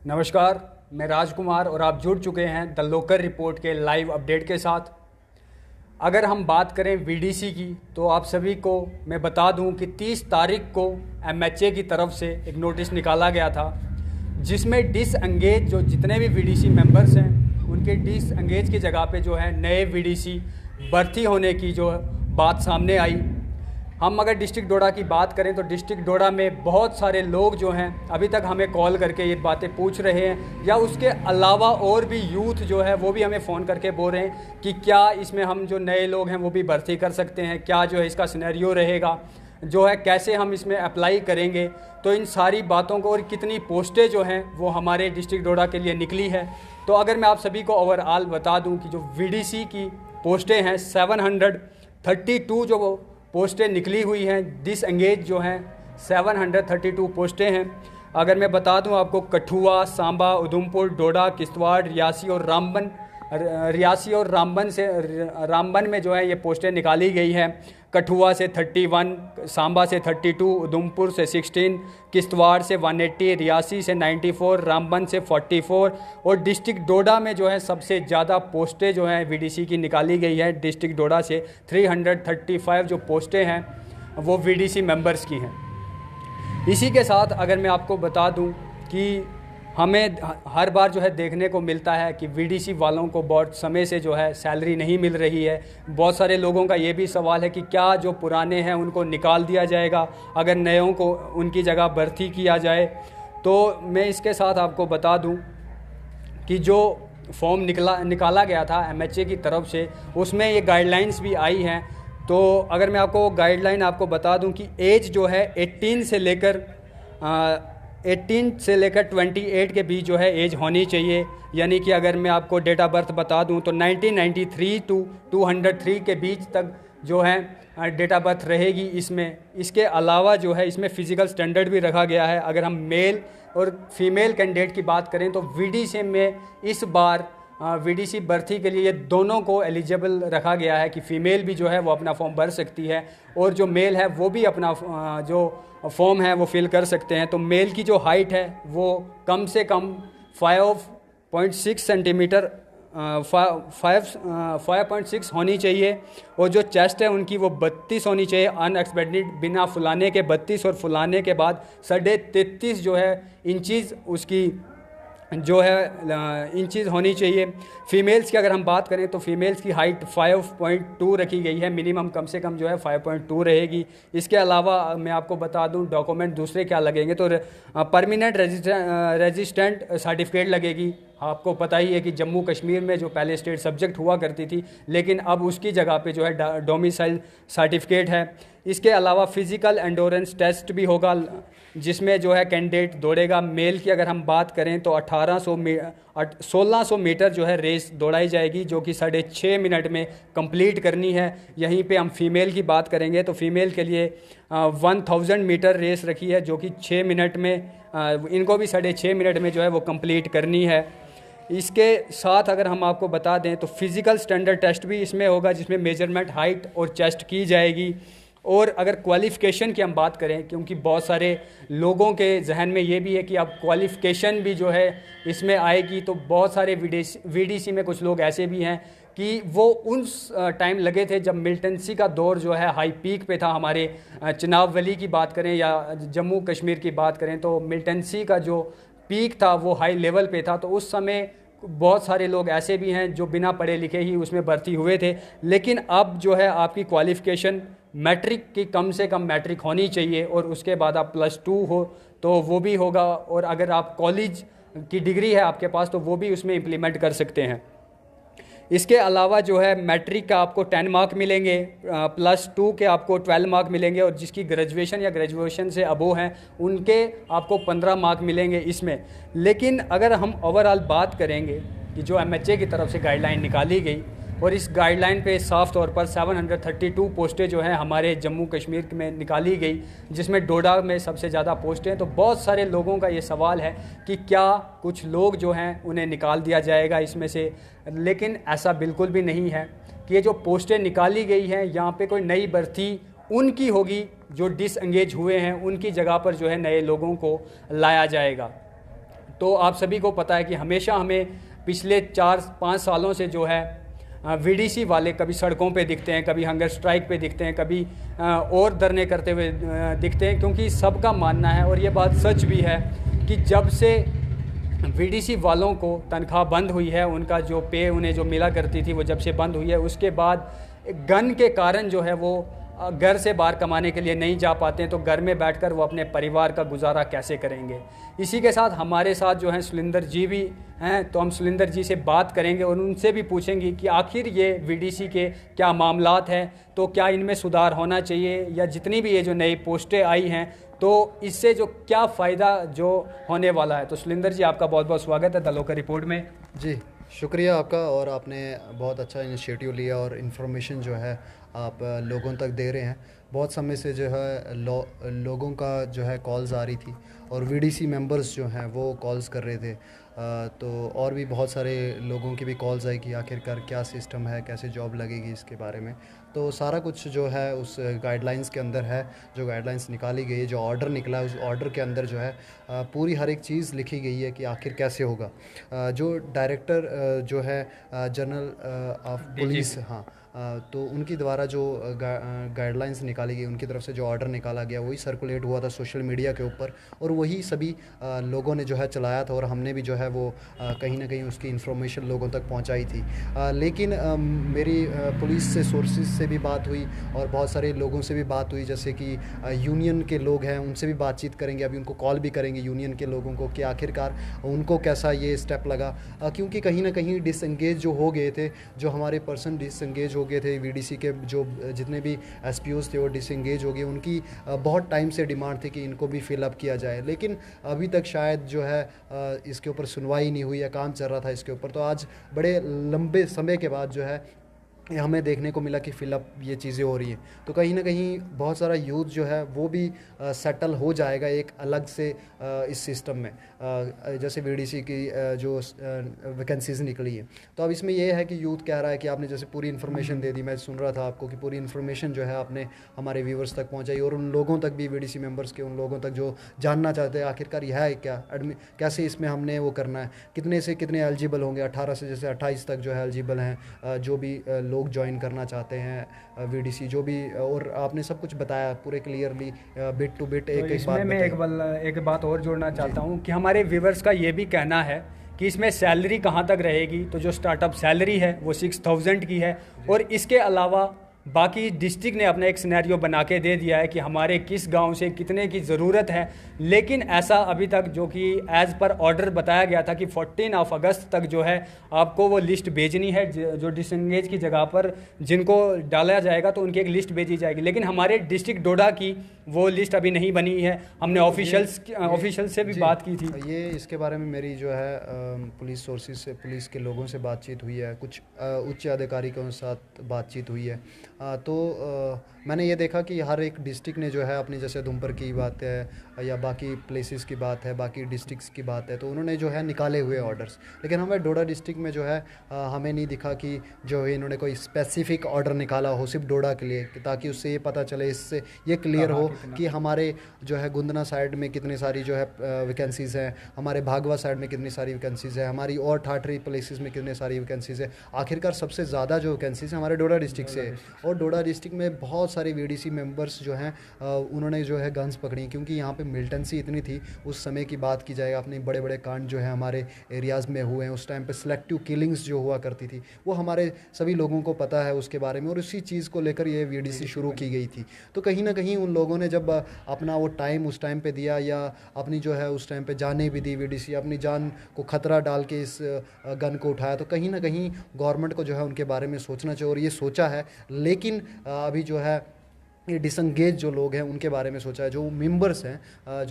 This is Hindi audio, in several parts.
नमस्कार, मैं राजकुमार और आप जुड़ चुके हैं द लोकल रिपोर्ट के लाइव अपडेट के साथ। अगर हम बात करें वीडीसी की तो आप सभी को मैं बता दूं कि 30 तारीख को एमएचए की तरफ से एक नोटिस निकाला गया था, जिसमें डिसएंगेज जो जितने भी वीडीसी मेंबर्स हैं उनके डिसएंगेज की जगह पे जो है नए वीडीसी भर्ती होने की जो बात सामने आई। हम अगर डिस्ट्रिक्ट डोडा की बात करें तो डिस्ट्रिक्ट डोडा में बहुत सारे लोग जो हैं अभी तक हमें कॉल करके ये बातें पूछ रहे हैं, या उसके अलावा और भी यूथ जो है वो भी हमें फ़ोन करके बोल रहे हैं कि क्या इसमें हम जो नए लोग हैं वो भी भर्ती कर सकते हैं, क्या जो है इसका सिनेरियो रहेगा, जो है कैसे हम इसमें अप्लाई करेंगे। तो इन सारी बातों को और कितनी पोस्टें जो हैं वो हमारे डिस्ट्रिक्ट डोडा के लिए निकली है। तो अगर मैं आप सभी को ओवरऑल बता दूं कि जो वीडीसी की पोस्टें हैं 732 जो वो पोस्टें निकली हुई हैं, डिसएंगेज जो हैं 732 पोस्टें हैं। अगर मैं बता दूं आपको, कठुआ, सांबा, उधमपुर, डोडा, किश्तवाड़, रियासी और रामबन में जो है ये पोस्टें निकाली गई हैं। कठुआ से 31, सांबा से 32, उधमपुर से 16, किश्तवाड़ से 180, रियासी से 94, रामबन से 44 और डिस्ट्रिक्ट डोडा में जो है सबसे ज़्यादा पोस्टें जो हैं वीडीसी की निकाली गई है। डिस्ट्रिक्ट डोडा से 335 जो पोस्टें हैं वो वीडीसी मेंबर्स की हैं। इसी के साथ अगर मैं आपको बता दूं कि हमें हर बार जो है देखने को मिलता है कि वीडीसी वालों को बहुत समय से जो है सैलरी नहीं मिल रही है। बहुत सारे लोगों का ये भी सवाल है कि क्या जो पुराने हैं उनको निकाल दिया जाएगा अगर नयों को उनकी जगह भर्ती किया जाए। तो मैं इसके साथ आपको बता दूं कि जो फॉर्म निकाला गया था एमएचए की तरफ से, उसमें ये गाइडलाइंस भी आई हैं। तो अगर मैं आपको गाइडलाइन आपको बता दूं कि एज जो है 18 से लेकर 28 के बीच जो है एज होनी चाहिए। यानी कि अगर मैं आपको डेट ऑफ बर्थ बता दूं तो 1993 टू 203 के बीच तक जो है डेट ऑफ बर्थ रहेगी इसमें। इसके अलावा जो है इसमें फ़िज़िकल स्टैंडर्ड भी रखा गया है। अगर हम मेल और फीमेल कैंडिडेट की बात करें तो वीडीसी में इस बार वीडीसी भर्ती के लिए दोनों को एलिजिबल रखा गया है कि फ़ीमेल भी जो है वो अपना फॉर्म भर सकती है और जो मेल है वो भी अपना जो फॉर्म है वो फिल कर सकते हैं। तो मेल की जो हाइट है वो कम से कम 5.6 सेंटीमीटर 5.6 होनी चाहिए और जो चेस्ट है उनकी वो 32 होनी चाहिए अनएक्सपेक्टेड, बिना फुलाने के 32 और फुलाने के बाद 33.5 जो है इंचज़ उसकी जो है इंचज़ होनी चाहिए। फ़ीमेल्स की अगर हम बात करें तो फ़ीमेल्स की हाइट 5.2 रखी गई है, मिनिमम कम से कम जो है 5.2 रहेगी। इसके अलावा मैं आपको बता दूं डॉक्यूमेंट दूसरे क्या लगेंगे, तो परमानेंट रेजिस्टेंट सर्टिफिकेट लगेगी। आपको पता ही है कि जम्मू कश्मीर में जो पहले स्टेट सब्जेक्ट हुआ करती थी, लेकिन अब उसकी जगह पे जो है डोमिसाइल सर्टिफिकेट है। इसके अलावा फ़िज़िकल एंडोरेंस टेस्ट भी होगा जिसमें जो है कैंडिडेट दौड़ेगा। मेल की अगर हम बात करें तो 1600 मीटर जो है रेस दौड़ाई जाएगी, जो कि 6.5 मिनट में कंप्लीट करनी है। यहीं पे हम फीमेल की बात करेंगे तो फीमेल के लिए 1000 मीटर रेस रखी है, जो कि 6 मिनट में इनको भी 6.5 मिनट में जो है वो कंप्लीट करनी है। इसके साथ अगर हम आपको बता दें तो फिज़िकल स्टैंडर्ड टेस्ट भी इसमें होगा, जिसमें मेजरमेंट हाइट और चेस्ट की जाएगी। और अगर क्वालिफ़िकेशन की हम बात करें, क्योंकि बहुत सारे लोगों के जहन में ये भी है कि अब क्वालिफ़िकेशन भी जो है इसमें आएगी, तो बहुत सारे वीडीसी में कुछ लोग ऐसे भी हैं कि वो उस टाइम लगे थे जब मिलिटेंसी का दौर जो है हाई पीक पे था। हमारे चिनाब वैली की बात करें या जम्मू कश्मीर की बात करें तो मिलिटेंसी का जो पीक था वो हाई लेवल पे था। तो उस समय बहुत सारे लोग ऐसे भी हैं जो बिना पढ़े लिखे ही उसमें भर्ती हुए थे। लेकिन अब जो है आपकी क्वालिफ़िकेशन मैट्रिक की कम से कम मैट्रिक होनी चाहिए और उसके बाद आप +2 हो तो वो भी होगा, और अगर आप कॉलेज की डिग्री है आपके पास तो वो भी उसमें इम्प्लीमेंट कर सकते हैं। इसके अलावा जो है मैट्रिक का आपको 10 मार्क मिलेंगे, +2 के आपको 12 मार्क मिलेंगे, और जिसकी ग्रेजुएशन या ग्रेजुएशन से अबो हैं उनके आपको 15 मार्क मिलेंगे इसमें। लेकिन अगर हम ओवरऑल बात करेंगे कि जो एमएचए की तरफ से गाइडलाइन निकाली गई, और इस गाइडलाइन पे साफ तौर पर 732 पोस्टें जो हैं हमारे जम्मू कश्मीर में निकाली गई, जिसमें डोडा में सबसे ज़्यादा पोस्टें हैं। तो बहुत सारे लोगों का ये सवाल है कि क्या कुछ लोग जो हैं उन्हें निकाल दिया जाएगा इसमें से, लेकिन ऐसा बिल्कुल भी नहीं है कि ये जो पोस्टें निकाली गई हैं यहाँ पे कोई नई भर्ती उनकी होगी जो डिसएंगेज हुए हैं, उनकी जगह पर जो है नए लोगों को लाया जाएगा। तो आप सभी को पता है कि हमेशा हमें पिछले 4-5 सालों से जो है वीडीसी वाले कभी सड़कों पे दिखते हैं, कभी हंगर स्ट्राइक पे दिखते हैं, कभी और धरने करते हुए दिखते हैं, क्योंकि सबका मानना है और ये बात सच भी है कि जब से वीडीसी वालों को तनख्वाह बंद हुई है, उनका जो पे उन्हें जो मिला करती थी वो जब से बंद हुई है, उसके बाद गन के कारण जो है वो घर से बाहर कमाने के लिए नहीं जा पाते हैं, तो घर में बैठकर वो अपने परिवार का गुजारा कैसे करेंगे। इसी के साथ हमारे साथ जो हैं सुलिंदर जी भी हैं, तो हम सुलिंदर जी से बात करेंगे और उनसे भी पूछेंगे कि आखिर ये वीडीसी के क्या मामलात हैं, तो क्या इनमें सुधार होना चाहिए, या जितनी भी ये जो नई पोस्टें आई हैं तो इससे जो क्या फ़ायदा जो होने वाला है। तो सुलिंदर जी, आपका बहुत बहुत स्वागत है द लोकल रिपोर्ट में। जी शुक्रिया आपका, और आपने बहुत अच्छा इनिशिएटिव लिया और इन्फॉर्मेशन जो है आप लोगों तक दे रहे हैं। बहुत समय से जो है लोगों का जो है कॉल्स आ रही थी और वीडीसी मेंबर्स जो हैं वो कॉल्स कर रहे थे, तो और भी बहुत सारे लोगों की भी कॉल्स आई कि आखिरकार क्या सिस्टम है, कैसे जॉब लगेगी, इसके बारे में। तो सारा कुछ जो है उस गाइडलाइंस के अंदर है, जो गाइडलाइंस निकाली गई है, जो ऑर्डर निकला है, उस ऑर्डर के अंदर जो है पूरी हर एक चीज़ लिखी गई है कि आखिर कैसे होगा। जो डायरेक्टर जो है जनरल ऑफ पुलिस, हाँ, तो उनकी द्वारा जो गाइडलाइंस निकाली गई, उनकी तरफ से जो ऑर्डर निकाला गया वही सर्कुलेट हुआ था सोशल मीडिया के ऊपर, और वही सभी लोगों ने जो है चलाया था, और हमने भी जो है वो कहीं ना कहीं उसकी इन्फॉर्मेशन लोगों तक पहुंचाई थी। लेकिन मेरी पुलिस से सोर्सेज से भी बात हुई और बहुत सारे लोगों से भी बात हुई, जैसे कि यूनियन के लोग हैं, उनसे भी बातचीत करेंगे, अभी उनको कॉल भी करेंगे यूनियन के लोगों को कि आखिरकार उनको कैसा ये स्टेप लगा, क्योंकि कहीं ना कहीं डिसएंगेज जो हो गए थे, जो हमारे पर्सन डिसएंगेज हो गए थे, वीडीसी के जो जितने भी एसपीओज थे वो डिसएंगेज हो गए। उनकी बहुत टाइम से डिमांड थी कि इनको भी फिलअप किया जाए, लेकिन अभी तक शायद जो है इसके ऊपर सुनवाई नहीं हुई या काम चल रहा था इसके ऊपर। तो आज बड़े लंबे समय के बाद जो है हमें देखने को मिला कि फिलअप ये चीज़ें हो रही हैं, तो कहीं ना कहीं बहुत सारा यूथ जो है वो भी सेटल हो जाएगा एक अलग से इस सिस्टम में, जैसे वीडीसी की जो वैकेंसीज निकली है। तो अब इसमें ये है कि यूथ कह रहा है कि आपने जैसे पूरी इन्फॉर्मेशन दे दी, मैं सुन रहा था आपको कि पूरी इन्फॉर्मेशन जो है आपने हमारे व्यूवर्स तक पहुँचाई, और उन लोगों तक भी, वीडीसी मेम्बर्स के उन लोगों तक जो जानना चाहते हैं आखिरकार यह है क्या, कैसे इसमें हमने वो करना है, कितने से कितने एलिजिबल होंगे, 18 से जैसे 28 तक जो है एलिजिबल हैं जो भी लोग ज्वाइन करना चाहते हैं वीडीसी, जो भी, और आपने सब कुछ बताया पूरे क्लियरली बिट टू बिट। तो इसमें मैं एक बात और जोड़ना चाहता हूँ कि हमारे व्यूवर्स का ये भी कहना है कि इसमें सैलरी कहाँ तक रहेगी। तो जो स्टार्टअप सैलरी है वो 6000 की है, और इसके अलावा बाकी डिस्ट्रिक्ट ने अपना एक सिनेरियो बना के दे दिया है कि हमारे किस गांव से कितने की ज़रूरत है, लेकिन ऐसा अभी तक जो कि एज़ पर ऑर्डर बताया गया था कि 14 अगस्त तक जो है आपको वो लिस्ट भेजनी है, जो डिसएंगेज की जगह पर जिनको डाला जाएगा तो उनकी एक लिस्ट भेजी जाएगी, लेकिन हमारे डिस्ट्रिक्ट डोडा की वो लिस्ट अभी नहीं बनी है। हमने ऑफिशियल से भी बात की थी। ये इसके बारे में मेरी जो है पुलिस सोर्सेज से, पुलिस के लोगों से बातचीत हुई है, कुछ उच्च अधिकारी के साथ बातचीत हुई है। तो मैंने ये देखा कि हर एक डिस्ट्रिक्ट ने जो है अपनी, जैसे धुमपुर की बात है या बाकी प्लेसेस की बात है, बाकी डिस्ट्रिक्ट्स की बात है, तो उन्होंने जो है निकाले हुए ऑर्डर्स, लेकिन हमें डोडा डिस्ट्रिक्ट में जो है हमें नहीं दिखा कि जो है इन्होंने कोई स्पेसिफिक ऑर्डर निकाला हो सिर्फ डोडा के लिए, ताकि उससे ये पता चले, इससे ये क्लियर हो कि हमारे जो है गुंदना साइड में कितनी सारी जो है वैकेंसीज़ हैं, हमारे भागवा साइड में कितनी सारी वैकेंसीज़ है, हमारी और ठाठरी प्लेसेस में कितनी सारी वैकेंसीज़ है। आखिरकार सबसे ज़्यादा जो वैकेंसीज़ हमारे डोडा डिस्ट्रिक्ट से है, और डोडा डिस्ट्रिक्ट में बहुत सारे वीडीसी मेंबर्स जो हैं उन्होंने जो है गन्स पकड़ी, क्योंकि यहाँ पे मिलिटेंसी इतनी थी। उस समय की बात की जाए, अपने बड़े बड़े कांड जो है हमारे एरियाज़ में हुए हैं, उस टाइम पे सिलेक्टिव किलिंग्स जो हुआ करती थी वो हमारे सभी लोगों को पता है उसके बारे में, और उसी चीज़ को लेकर ये वीडीसी शुरू की गई थी। तो कहीं ना कहीं उन लोगों ने जब अपना वो टाइम उस टाइम पे दिया, या अपनी जो है उस टाइम पे जाने भी दी, वीडीसी अपनी जान को खतरा डाल के इस गन को उठाया, तो कहीं ना कहीं गवर्नमेंट को जो है उनके बारे में सोचना चाहिए, और ये सोचा है। लेकिन अभी जो है ये डिसंगेज जो लोग हैं उनके बारे में सोचा है, जो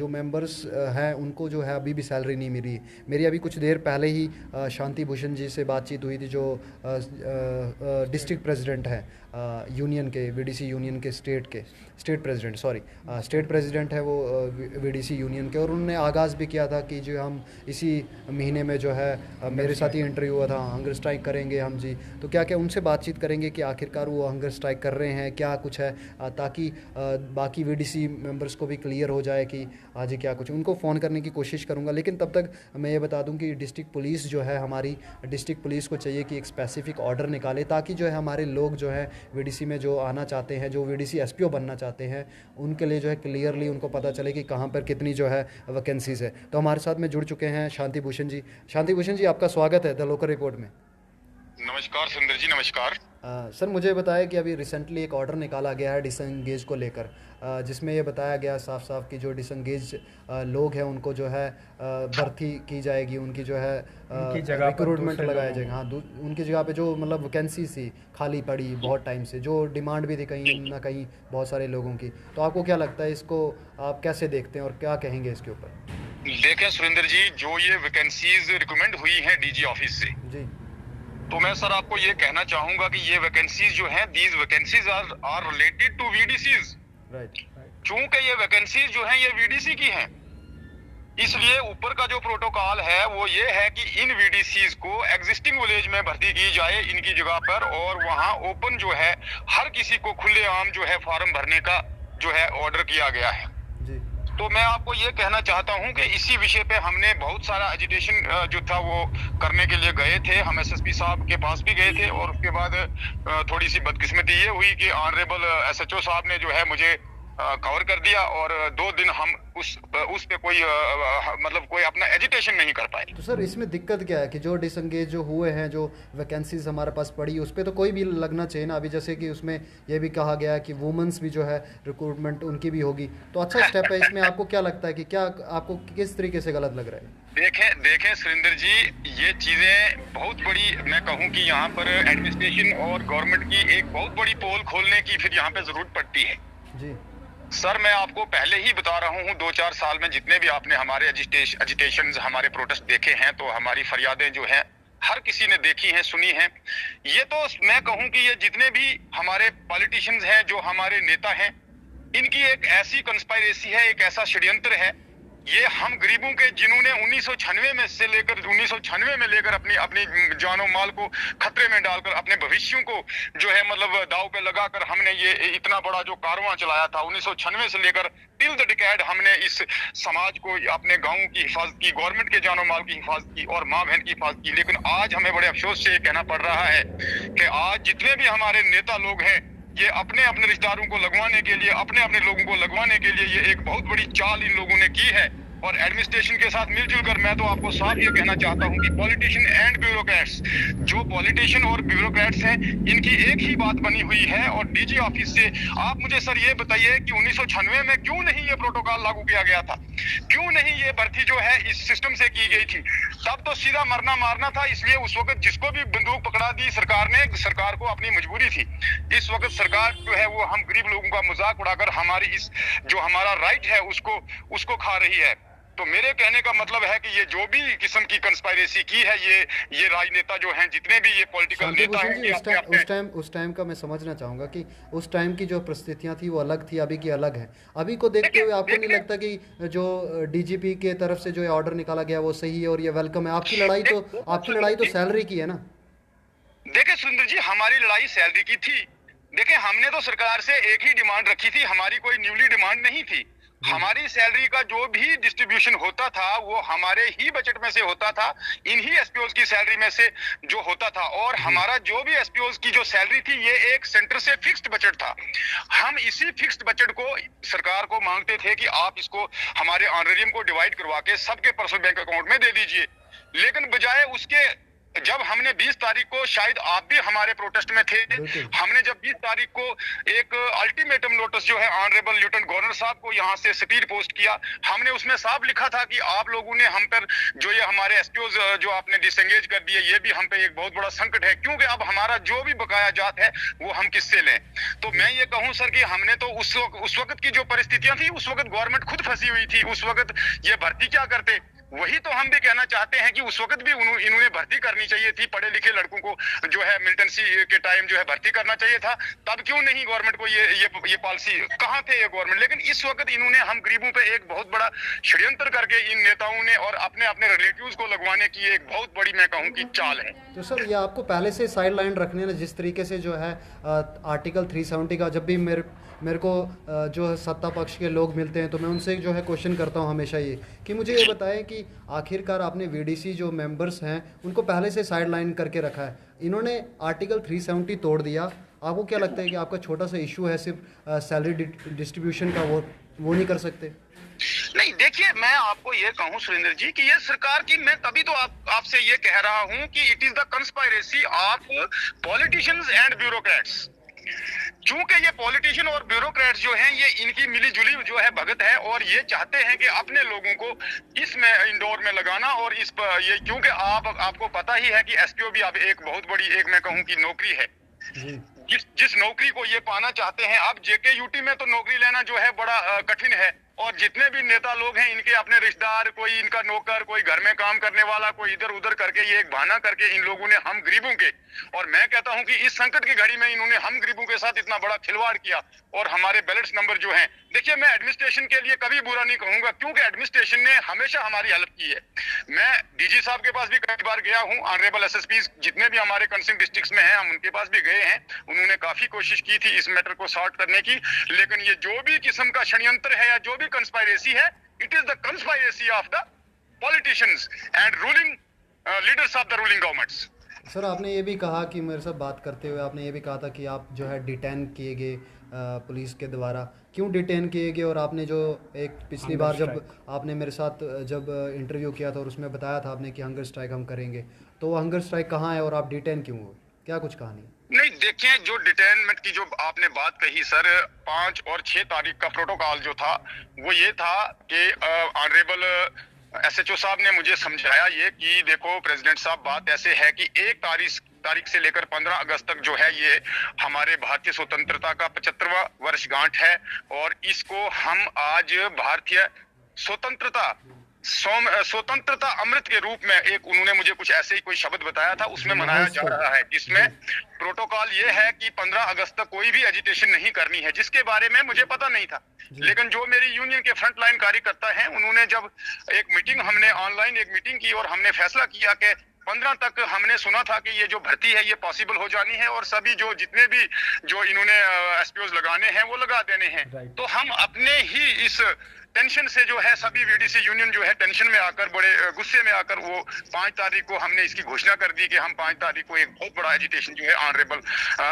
मेंबर्स हैं उनको जो है अभी भी सैलरी नहीं मिली। मेरी अभी कुछ देर पहले ही शांति भूषण जी से बातचीत हुई थी, जो डिस्ट्रिक्ट प्रेसिडेंट हैं यूनियन के, वीडीसी यूनियन के स्टेट प्रेसिडेंट है वो वीडीसी यूनियन के, और उन्होंने आगाज़ भी किया था कि जो हम इसी महीने में जो है मेरे साथ ही इंटरव्यू हुआ था, हंगर स्ट्राइक करेंगे हम जी। तो क्या क्या उनसे बातचीत करेंगे कि आखिरकार वो हंगर स्ट्राइक कर रहे हैं, क्या कुछ है, ताकि बाकी वीडीसी मेंबर्स को भी क्लियर हो जाए कि आज क्या कुछ। उनको फ़ोन करने की कोशिश करूँगा, लेकिन तब तक मैं ये बता दूँ कि डिस्ट्रिक्ट पुलिस जो है, हमारी डिस्ट्रिक्ट पुलिस को चाहिए कि एक स्पेसिफिक ऑर्डर निकाले, ताकि जो है हमारे लोग जो है वीडीसी में जो आना चाहते हैं, जो वीडीसी एसपीओ बनना चाहते हैं, उनके लिए जो है क्लियरली उनको पता चले कि कहाँ पर कितनी जो है वैकेंसीज़ है। तो हमारे साथ में जुड़ चुके हैं शांति भूषण जी। शांति भूषण जी, आपका स्वागत है द लोकल रिपोर्ट में। नमस्कार सुंदर जी, नमस्कार। सर, मुझे बताया कि अभी रिसेंटली एक ऑर्डर निकाला गया है डिसंगेज को लेकर, जिसमें ये बताया गया साफ साफ कि जो डिसंगेज लोग हैं उनको जो है भर्ती की जाएगी, उनकी जो है रिक्रूटमेंट लगाया जाएगा। हाँ, उनकी जगह पे जो मतलब वैकेंसी थी खाली पड़ी बहुत टाइम से, जो डिमांड भी थी कहीं ना कहीं बहुत सारे लोगों की। तो आपको क्या लगता है, इसको आप कैसे देखते हैं और क्या कहेंगे इसके ऊपर? देखें सुरेंद्र जी, जो ये वैकेंसीज रिकमेंड हुई हैं डीजी ऑफिस से जी, तो मैं सर आपको ये कहना चाहूंगा कि ये वैकेंसीज जो हैं, these vacancies are related to VDCs. Right. चूंकि ये वैकेंसीज जो हैं ये वीडीसी की हैं, इसलिए ऊपर का जो प्रोटोकॉल है वो ये है कि इन वीडीसीज को एग्जिस्टिंग विलेज में भर्ती की जाए इनकी जगह पर, और वहां ओपन जो है हर किसी को खुलेआम जो है फॉर्म भरने का जो है ऑर्डर किया गया है। तो मैं आपको ये कहना चाहता हूं कि इसी विषय पे हमने बहुत सारा एजिटेशन जो था वो करने के लिए गए थे। हम एसएसपी साहब के पास भी गए थे, और उसके बाद थोड़ी सी बदकिस्मती ये हुई कि ऑनरेबल एसएचओ साहब ने जो है मुझे कवर कर दिया, और 2 दिन हम उस पे कोई मतलब कोई अपना एजिटेशन नहीं कर पाए। तो सर, इसमें दिक्कत क्या है कि जो डिसंगेज जो हुए हैं, जो वैकेंसीज हमारे पास पड़ी, उस पर तो कोई भी लगना चाहिए ना। अभी जैसे कि उसमें ये भी कहा गया है कि वुमेंस भी जो है रिक्रूटमेंट उनकी भी होगी, तो अच्छा स्टेप है। इसमें आपको क्या लगता है कि क्या आपको किस तरीके से गलत लग रहा है? देखें सुरेंद्र जी, ये चीजें बहुत बड़ी, मैं कहूँ कि यहाँ पर एडमिनिस्ट्रेशन और गवर्नमेंट की एक बहुत बड़ी पोल खोलने की फिर यहाँ पे जरूरत पड़ती है। जी सर, मैं आपको पहले ही बता रहा हूँ, 2-4 साल में जितने भी आपने हमारे एजिटेशन हमारे प्रोटेस्ट देखे हैं, तो हमारी फरियादें जो हैं हर किसी ने देखी हैं, सुनी हैं। ये तो मैं कहूँ कि ये जितने भी हमारे पॉलिटिशियंस हैं, जो हमारे नेता हैं, इनकी एक ऐसी कंस्पायरेसी है, एक ऐसा षड्यंत्र है। ये हम गरीबों के, जिन्होंने 1996 में से लेकर 1996 में लेकर अपनी अपनी जानो माल को खतरे में डालकर अपने भविष्यों को जो है मतलब दाव पे लगाकर हमने ये इतना बड़ा जो कारवां चलाया था 1996 से लेकर टिल द डिकेड, हमने इस समाज को, अपने गाँव की हिफाजत की, गवर्नमेंट के जानो माल की हिफाजत की और माँ बहन की हिफाजत की। लेकिन आज हमें बड़े अफसोस से कहना पड़ रहा है कि आज जितने भी हमारे नेता लोग हैं, ये अपने अपने रिश्तेदारों को लगवाने के लिए, अपने अपने लोगों को लगवाने के लिए ये एक बहुत बड़ी चाल इन लोगों ने की है। और एडमिनिस्ट्रेशन के साथ मिलजुल कर मैं तो आपको साफ ये कहना चाहता हूं कि पॉलिटिशियन एंड ब्यूरोक्रेट्स, जो पॉलिटिशियन और ब्यूरोक्रेट्स हैं, इनकी एक ही बात बनी हुई है। और डीजी ऑफिस से आप मुझे सर ये बताइए कि 1996 में क्यों नहीं ये प्रोटोकॉल लागू किया गया था, क्यों नहीं ये भर्ती जो है इस सिस्टम से की गई थी? तब तो सीधा मरना मारना था, इसलिए उस वक्त जिसको भी बंदूक पकड़ा दी सरकार ने, सरकार को अपनी मजबूरी थी। इस वक्त सरकार जो है वो हम गरीब लोगों का मजाक उड़ाकर हमारी इस जो हमारा राइट है उसको खा रही है। तो मेरे कहने का मतलब है कि ये जो भी किस्म की कंस्पायरेसी की है, ये राजनेता जो हैं, जितने भी ये पॉलिटिकल नेता हैं, उस टाइम का मैं समझना चाहूंगा कि उस टाइम की जो परिस्थितियां थी वो अलग थी, अभी की अलग है। अभी को देखते हुए आपको नहीं लगता कि जो डीजीपी के तरफ से जो ऑर्डर निकाला गया वो सही है और ये वेलकम है? आपकी लड़ाई तो सैलरी की है ना? देखिए सुंदर जी, हमारी लड़ाई सैलरी की थी। देखिए, हमने तो सरकार से एक ही डिमांड रखी थी, हमारी कोई न्यूली डिमांड नहीं थी। हमारी सैलरी का जो भी डिस्ट्रीब्यूशन होता था वो हमारे ही बजट में से होता था, इन्हीं एसपीओज की सैलरी में से जो होता था। और हमारा जो भी एसपीओज की जो सैलरी थी, ये एक सेंटर से फिक्स्ड बजट था। हम इसी फिक्स्ड बजट को सरकार को मांगते थे कि आप इसको हमारे ऑनरेरियम को डिवाइड करवा के सबके पर्सनल बैंक अकाउंट में दे दीजिए। लेकिन बजाय उसके, जब हमने 20 तारीख को, शायद आप भी हमारे प्रोटेस्ट में थे, हमने जब 20 तारीख को एक अल्टीमेटम नोटिस जो है ऑनरेबल लेफ्टिनेंट गवर्नर साहब को यहाँ से स्पीड पोस्ट किया, हमने उसमें साफ लिखा था कि आप लोगों ने हम पर जो ये हमारे एसपीओज जो आपने डिसएंगेज कर दिए, ये भी हम पे एक बहुत बड़ा संकट है, क्योंकि अब हमारा जो भी बकाया जात है वो हम किससे लें। तो मैं ये कहूँ सर कि हमने तो उस वक्त की जो परिस्थितियां थी, उस वक्त गवर्नमेंट खुद फंसी हुई थी, उस वक्त ये भर्ती क्या करते, वही तो हम भी कहना चाहते हैं कि उस वक्त भी इन्होंने भर्ती करनी चाहिए थी। पढ़े लिखे लड़कों को जो है मिलिटेंसी के टाइम जो है भर्ती करना चाहिए था। तब क्यों नहीं गवर्नमेंट को ये पॉलिसी, कहाँ थे ये गवर्नमेंट? लेकिन इस वक्त इन्होंने हम गरीबों पे एक बहुत बड़ा षड्यंत्र करके इन नेताओं ने और अपने अपने रिलेटिव्स को लगवाने की एक बहुत बड़ी, मैं कहूँ कि चाल है। तो सर, ये आपको पहले से साइड लाइन रखने ना, जिस तरीके से जो है आर्टिकल 370 का जब भी मेरे को जो सत्ता पक्ष के लोग मिलते हैं तो मैं उनसे जो है क्वेश्चन करता हूँ हमेशा ये कि मुझे ये बताएं कि आखिरकार आपने वीडीसी जो मेंबर्स हैं उनको पहले से साइड लाइन करके रखा है, इन्होंने आर्टिकल 370 तोड़ दिया। आपको क्या लगता है कि आपका छोटा सा इशू है सिर्फ सैलरी डिस्ट्रीब्यूशन का, वो नहीं कर सकते? नहीं, देखिए मैं आपको ये कहूं सुरेंद्र जी कि ये सरकार की, मैं तभी तो आपसे ये कह रहा हूं कि it is the conspiracy of politicians and bureaucrats. चूंकि ये पॉलिटिशियन और ब्यूरोक्रेट्स जो हैं ये इनकी मिलीजुली जो है भगत है और ये चाहते हैं कि अपने लोगों को इसमें इंडोर में लगाना। और इस पर ये क्योंकि आपको पता ही है कि एसपीओ भी अब एक बहुत बड़ी, एक मैं कहूं कि नौकरी है, जिस नौकरी को ये पाना चाहते हैं। अब जेके यूटी में तो नौकरी लेना जो है बड़ा कठिन है, और जितने भी नेता लोग हैं इनके अपने रिश्तेदार, कोई इनका नौकर, कोई घर में काम करने वाला, कोई इधर उधर करके ये एक बहाना करके इन लोगों ने हम गरीबों के, और मैं कहता हूं कि इस संकट की घड़ी में इन्होंने हम गरीबों के साथ इतना बड़ा खिलवाड़ किया। और हमारे बैलेट्स नंबर जो हैं, देखिए मैं एडमिनिस्ट्रेशन के लिए कभी बुरा नहीं कहूंगा क्योंकि एडमिनिस्ट्रेशन ने हमेशा हमारी हेल्प की है। मैं डीजी साहब के पास भी कई बार गया हूं, ऑनरेबल एसएसपी जितने भी हमारे कंसर्न डिस्ट्रिक्ट्स में हैं हम उनके पास भी गए हैं। उन्होंने काफी कोशिश की थी इस मैटर को सॉर्ट करने की, लेकिन ये जो भी किस्म का षड्यंत्र है या जो भी कंस्पायरेसी है, it is the conspiracy of the politicians and ruling leaders of the ruling governments. Sir आपने ये भी कहा कि मेरे साथ बात करते हुए आपने ये भी कहा था कि आप जो है डिटेन किए गए पुलिस के द्वारा, क्यों डिटेन किए गए? और आपने जो एक पिछली बार जब आपने मेरे साथ जब इंटरव्यू किया था और उसमें बताया था आपने कि हंगर स्ट्राइक हम करेंगे, तो वो हंगर स्ट्राइक कहाँ है और आप डिटेन क्यों हुए? क्या कुछ कहानी? नहीं, देखिए जो डिटेनमेंट की जो आपने बात कही सर, 5 और 6 तारीख का प्रोटोकॉल जो था वो ये था कि ऑनरेबल एसएचओ साहब ने मुझे समझाया ये कि देखो प्रेसिडेंट साहब, बात ऐसे है कि 1 तारीख से लेकर 15 अगस्त तक जो है ये हमारे भारतीय स्वतंत्रता का 75वां वर्षगांठ है, और इसको हम आज भारतीय स्वतंत्रता अमृत के रूप में, एक उन्होंने मुझे कुछ ऐसे ही कोई शब्द बताया था, उसमें मनाया जा रहा है, जिसमें प्रोटोकॉल ये है कि 15 अगस्त तक कोई भी एजिटेशन नहीं करनी है, जिसके बारे में मुझे पता नहीं था। लेकिन जो मेरी यूनियन के फ्रंट लाइन कार्यकर्ता हैं, उन्होंने जब एक मीटिंग, हमने ऑनलाइन एक मीटिंग की और हमने फैसला किया कि 15 तक हमने सुना था कि ये जो भर्ती है ये पॉसिबल हो जानी है और सभी जो जितने भी जो इन्होंने एसपीओज लगाने हैं वो लगा देने हैं। तो हम अपने ही इस टेंशन से जो है सभी वीडीसी यूनियन जो है टेंशन में आकर, बड़े गुस्से में आकर, वो 5 तारीख को हमने इसकी घोषणा कर दी कि हम 5 तारीख को एक बहुत बड़ा एजिटेशन जो है ऑनरेबल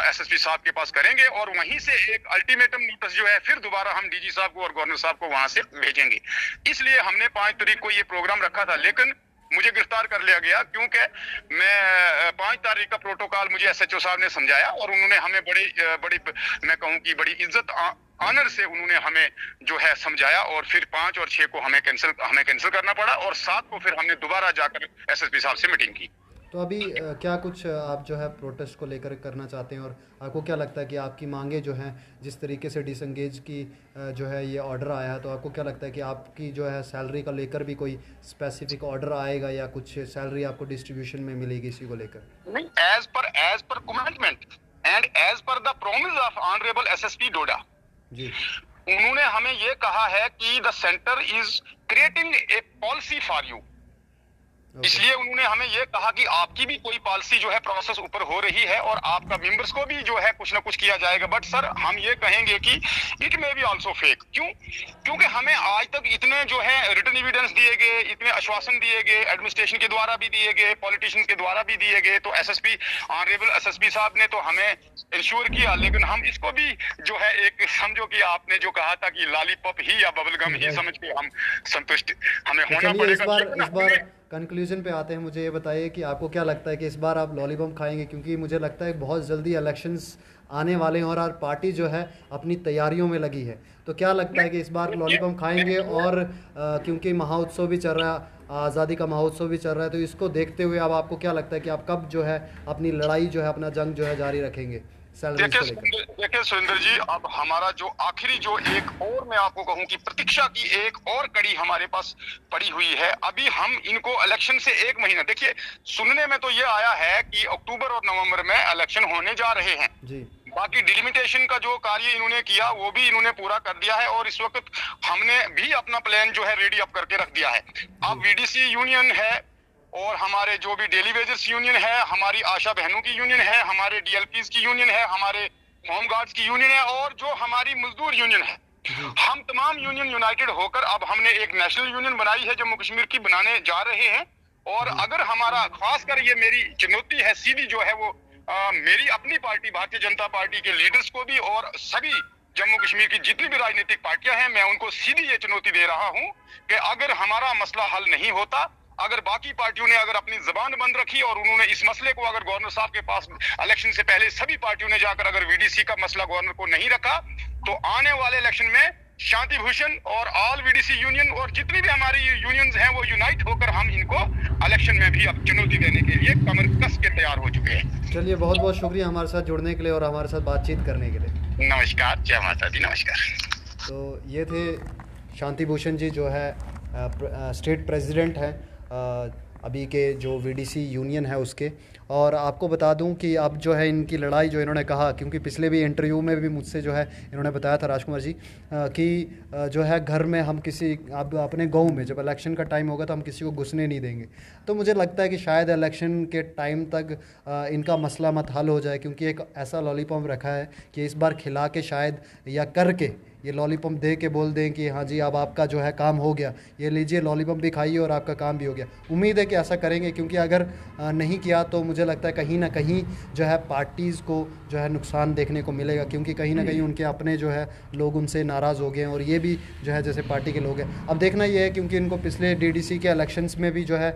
एसएसपी साहब के पास करेंगे, और वहीं से एक अल्टीमेटम नोटिस जो है फिर दोबारा हम डीजी साहब को और गवर्नर साहब को वहां से भेजेंगे। इसलिए हमने 5 तारीख को ये प्रोग्राम रखा था, लेकिन मुझे गिरफ्तार कर लिया गया क्योंकि मैं 5 तारीख का प्रोटोकॉल मुझे एसएचओ साहब ने समझाया और उन्होंने हमें बड़ी मैं कहूं कि बड़ी इज्जत ऑनर से उन्होंने हमें जो है समझाया, और फिर 5 और 6 को हमें कैंसिल करना पड़ा, और 7 को फिर हमने दोबारा जाकर एसएसपी साहब से मीटिंग की। तो अभी क्या कुछ आप जो है प्रोटेस्ट को लेकर करना चाहते हैं, और आपको क्या लगता है कि आपकी मांगे जो हैं, जिस तरीके से डिसंगेज की जो है ये ऑर्डर आया है, तो आपको क्या लगता है कि आपकी जो है सैलरी का लेकर भी कोई स्पेसिफिक ऑर्डर आएगा या कुछ सैलरी आपको डिस्ट्रीब्यूशन में मिलेगी इसी को लेकर? नहीं, as per commitment and as per the promise of honourable SSP Doda ji, उन्होंने हमें ये कहा है कि the centre is creating a policy for you. इसलिए उन्होंने हमें यह कहा कि आपकी भी कोई पॉलिसी जो है प्रोसेस ऊपर हो रही है और आपका मेंबर्स को भी जो है कुछ ना कुछ किया जाएगा। बट सर हम ये कहेंगे कि it may be also fake. क्योंकि हमें आज तक इतने जो है रिटन एविडेंस दिए गए, इतने आश्वासन दिए गए, एडमिनिस्ट्रेशन के द्वारा भी दिए गए, पॉलिटिशियन के द्वारा भी दिए गए, तो एसएसपी ऑनरेबल एसएसपी साहब ने तो हमें इंश्योर किया, लेकिन हम इसको भी जो है एक समझो कि आपने जो कहा था कि लॉलीपॉप ही या बबलगम ही समझ के हम संतुष्ट हमें होना पड़ेगा। इस बार कंक्लूजन पे आते हैं। मुझे ये बताइए कि आपको क्या लगता है कि इस बार आप लॉलीपॉप खाएंगे, क्योंकि मुझे लगता है बहुत जल्दी इलेक्शंस आने वाले हैं और पार्टी जो है अपनी तैयारियों में लगी है, तो क्या लगता है कि इस बार लॉलीपॉप खाएंगे? और क्योंकि महाउत्सव भी चल रहा है, आज़ादी का महाउत्सव भी चल रहा है, तो इसको देखते हुए अब आपको क्या लगता है कि आप कब जो है अपनी लड़ाई जो है, अपना जंग जो है जारी रखेंगे? देखिए सुरेंद्र जी, अब हमारा जो आखिरी जो एक और मैं आपको कहूं कि प्रतीक्षा की एक और कड़ी हमारे पास पड़ी हुई है। अभी हम इनको इलेक्शन से 1 महीना, देखिए सुनने में तो ये आया है कि अक्टूबर और नवंबर में इलेक्शन होने जा रहे हैं जी। बाकी डिलिमिटेशन का जो कार्य इन्होंने किया वो भी इन्होंने पूरा कर दिया है, और इस वक्त हमने भी अपना प्लान जो है रेडी अप करके रख दिया है। अब वीडीसी यूनियन है और हमारे जो भी डेली वेजेस यूनियन है, हमारी आशा बहनों की यूनियन है, हमारे डीएलपीज की यूनियन है, हमारे होमगार्ड्स की यूनियन है और जो हमारी मजदूर यूनियन है, हम तमाम यूनियन यूनाइटेड होकर अब हमने एक नेशनल यूनियन बनाई है जम्मू कश्मीर की, बनाने जा रहे हैं। और अगर हमारा खासकर ये मेरी चुनौती है सीधी जो है वो मेरी अपनी पार्टी भारतीय जनता पार्टी के लीडर्स को भी और सभी जम्मू कश्मीर की जितनी भी राजनीतिक पार्टियां हैं, मैं उनको सीधी ये चुनौती दे रहा हूं कि अगर हमारा मसला हल नहीं होता, अगर बाकी पार्टियों ने अगर अपनी जबान बंद रखी और उन्होंने इस मसले को अगर गवर्नर साहब के पास इलेक्शन से पहले सभी पार्टियों ने जाकर अगर वीडीसी का मसला गवर्नर को नहीं रखा, तो आने वाले इलेक्शन में शांति भूषण और ऑल वीडीसी यूनियन और जितनी भी हमारी यूनियंस हैं वो यूनाइट होकर हम इनको इलेक्शन में भी अब चुनौती देने के लिए कमर कस के तैयार हो चुके हैं। चलिए, बहुत बहुत शुक्रिया हमारे साथ जुड़ने के लिए और हमारे साथ बातचीत करने के लिए। नमस्कार, जय माता दी, नमस्कार। तो ये थे शांति भूषण जी, जो है स्टेट प्रेसिडेंट हैं अभी के जो वीडीसी यूनियन है उसके। और आपको बता दूं कि अब जो है इनकी लड़ाई जो इन्होंने कहा, क्योंकि पिछले भी इंटरव्यू में भी मुझसे जो है इन्होंने बताया था राजकुमार जी कि जो है घर में हम किसी अब अपने गांव में जब इलेक्शन का टाइम होगा तो हम किसी को घुसने नहीं देंगे। तो मुझे लगता है कि शायद इलेक्शन के टाइम तक इनका मसला मत हल हो जाए, क्योंकि एक ऐसा लॉलीपॉप रखा है कि इस बार खिला के शायद या करके ये लॉलीपॉप दे के बोल दें कि हाँ जी अब आपका जो है काम हो गया, ये लीजिए लॉलीपॉप भी खाइए और आपका काम भी हो गया। उम्मीद है कि ऐसा करेंगे, क्योंकि अगर नहीं किया तो मुझे लगता है कहीं ना कहीं जो है पार्टीज़ को जो है नुकसान देखने को मिलेगा, क्योंकि कहीं ना कहीं उनके अपने जो है लोग उनसे नाराज़ हो गए हैं और ये भी जो है जैसे पार्टी के लोग हैं। अब देखना ये है, क्योंकि इनको पिछले डीडीसी के इलेक्शंस में भी जो है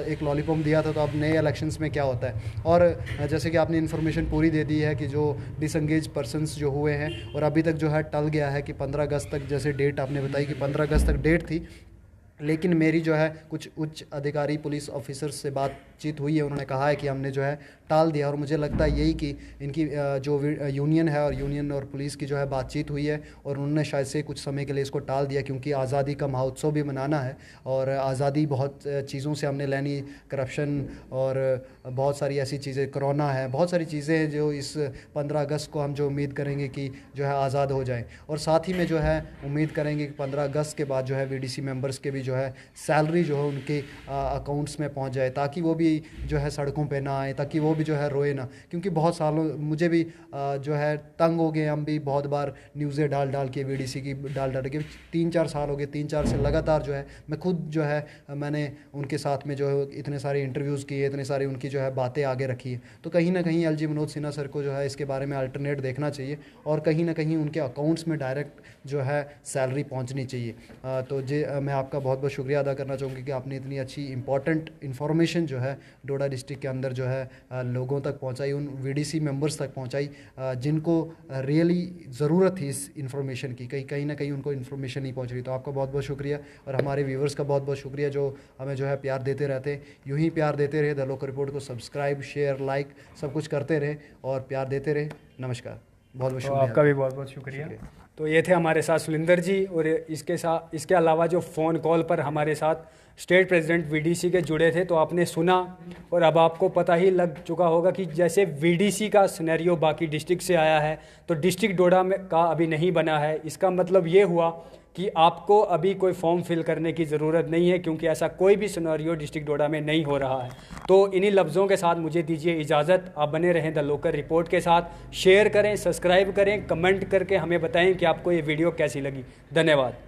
एक लॉलीपॉप दिया था, तो अब नए इलेक्शंस में क्या होता है। और जैसे कि आपने इन्फॉर्मेशन पूरी दे दी है कि जो डिसंगेज पर्सनस जो हुए हैं और अभी तक जो है टल गया है कि 15 अगस्त तक, जैसे डेट आपने बताई कि 15 अगस्त तक डेट थी, लेकिन मेरी जो है कुछ उच्च अधिकारी पुलिस ऑफिसर्स से बातचीत हुई है, उन्होंने कहा है कि हमने जो है टाल दिया। और मुझे लगता है यही कि इनकी जो यूनियन है और यूनियन और पुलिस की जो है बातचीत हुई है और उन्होंने शायद से कुछ समय के लिए इसको टाल दिया, क्योंकि आज़ादी का महोत्सव भी मनाना है और आज़ादी बहुत चीज़ों से हमने लेनी, करप्शन और बहुत सारी ऐसी चीज़ें, कोरोना है, बहुत सारी चीज़ें हैं जो इस 15 अगस्त को हम जो उम्मीद करेंगे कि जो है आज़ाद हो जाएँ। और साथ ही में जो है उम्मीद करेंगे कि 15 अगस्त के बाद जो है वीडीसी मेंबर्स के भी जो है सैलरी जो है उनके अकाउंट्स में पहुंच जाए, ताकि वो भी जो है सड़कों पे ना आए, ताकि वो भी जो है रोए ना। क्योंकि बहुत सालों मुझे भी जो है तंग हो गए, हम भी बहुत बार न्यूज़ें डाल के वीडीसी की डाल के 3-4 साल हो गए, 3-4 से लगातार जो है मैं खुद जो है मैंने उनके साथ में जो है इतने सारे इंटरव्यूज़ किए, इतने सारी उनकी जो है बातें आगे रखी है। तो कहीं ना कहीं एलजी मनोज सिन्हा सर को जो है इसके बारे में अल्टरनेट देखना चाहिए और कहीं ना कहीं उनके अकाउंट्स में डायरेक्ट जो है सैलरी पहुंचनी चाहिए। तो मैं आपका बहुत बहुत शुक्रिया अदा करना चाहूँगी कि आपने इतनी अच्छी इंपॉर्टेंट इन्फॉर्मेशन जो है डोडा डिस्ट्रिक्ट के अंदर जो है लोगों तक पहुंचाई, उन वीडीसी मेंबर्स तक पहुंचाई जिनको रियली ज़रूरत थी इस इन्फॉर्मेशन की। कहीं ना कहीं उनको इन्फॉर्मेशन नहीं पहुंच रही। तो आपका बहुत बहुत शुक्रिया और हमारे व्यूवर्स का बहुत बहुत शुक्रिया जो हमें जो है प्यार देते रहते हैं। यूँ ही प्यार देते रहे, द लोकल रिपोर्ट को सब्सक्राइब, शेयर, लाइक सब कुछ करते रहे और प्यार देते रहे। नमस्कार, बहुत बहुत शुक्रिया। आपका भी बहुत बहुत शुक्रिया। तो ये थे हमारे साथ सुलिंदर जी और इसके अलावा जो फ़ोन कॉल पर हमारे साथ स्टेट प्रेसिडेंट वीडीसी के जुड़े थे। तो आपने सुना और अब आपको पता ही लग चुका होगा कि जैसे वीडीसी का सिनेरियो बाकी डिस्ट्रिक्ट से आया है तो डिस्ट्रिक्ट डोडा में का अभी नहीं बना है। इसका मतलब ये हुआ कि आपको अभी कोई फॉर्म फिल करने की ज़रूरत नहीं है, क्योंकि ऐसा कोई भी सिनेरियो डिस्ट्रिक्ट डोडा में नहीं हो रहा है। तो इन्हीं लफ्ज़ों के साथ मुझे दीजिए इजाज़त। आप बने रहें द लोकल रिपोर्ट के साथ, शेयर करें, सब्सक्राइब करें, कमेंट करके हमें बताएं कि आपको ये वीडियो कैसी लगी। धन्यवाद।